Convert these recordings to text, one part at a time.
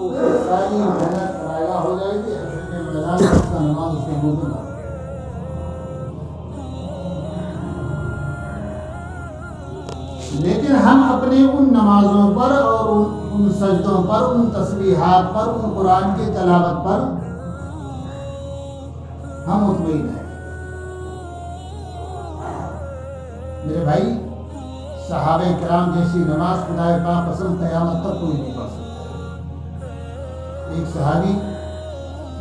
उसे सारी मेहनत ज़ाया हो जाएगी, हश्र के मैदान में उसका नमाज उसके मुंह में ना। लेकिन हम अपने उन नमाजों पर और उन सजदों पर, उन तस्बीहात पर, उन कुरान की तलावत पर हम मुतमईन हैं। मेरे भाई, सहाबे किराम जैसी नमाज खुदाए पाक कसम क़यामत तक कोई नहीं पढ़ सकता। एक सहाबी,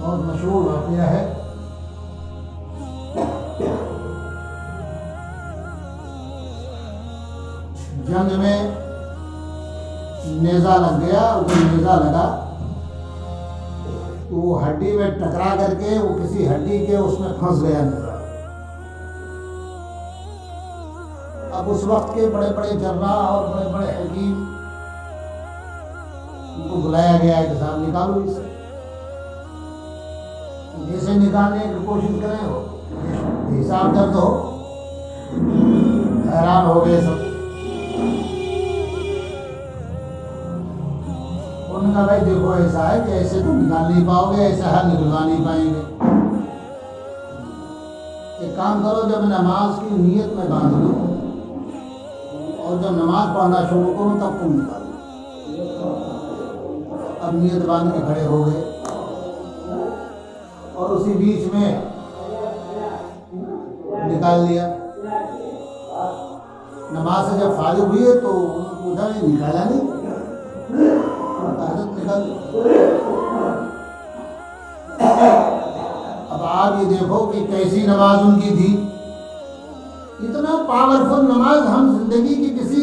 बहुत मशहूर वाक़या है, जंग में नेज़ा लग गया, और जब नेज़ा लगा तो वो हड्डी में टकरा करके वो किसी हड्डी के उसमें फंस गया नेज़ा। अब उस वक्त के बड़े बड़े जर्राह और बड़े बड़े हकीम, उनको बुलाया गया है कि साहब निकालो इसे। जैसे निकालने की कोशिश करें हो हिसाब दर्द हो, हैरान हो गए सब। उन्होंने कहा भाई देखो ऐसा है कि ऐसे तो निकाल नहीं पाओगे, ऐसा है निकलवा नहीं पाएंगे। एक काम करो, जब नमाज की नीयत में बांध लो और जब नमाज पढ़ना शुरू करो तब तुम निकालो। अब नीयत बांध के खड़े हो गए और उसी बीच में निकाल लिया। नमाज से जब फारिग हुए तो पूछा नहीं, निकाला नहीं, निकाल। अब आप ये देखो कि कैसी नमाज उनकी थी। इतना पावरफुल नमाज हम जिंदगी की किसी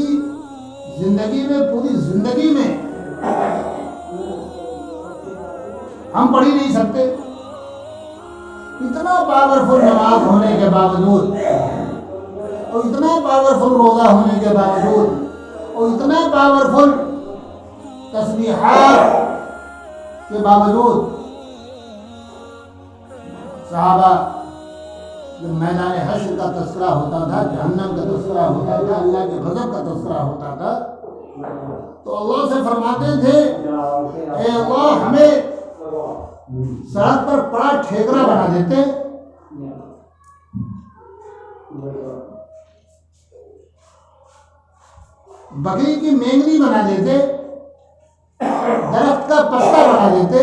जिंदगी में, पूरी जिंदगी में हम पढ़ ही नहीं सकते। इतना पावरफुल नमाज होने के बावजूद, और इतना पावरफुल रोजा होने के बावजूद, और इतना पावरफुल तस्बीहात के बावजूद, सहाबा जब मैदान हश्र का तस्करा होता था, जहन्नम का तस्करा होता था, अल्लाह के गज़ब का तस्करा होता था, तो अल्लाह से फरमाते थे, ए अल्लाह हमें सड़क पर बड़ा ठेकरा बना देते, बकरी की मेंगनी बना देते, दरख्त का पत्ता बना देते,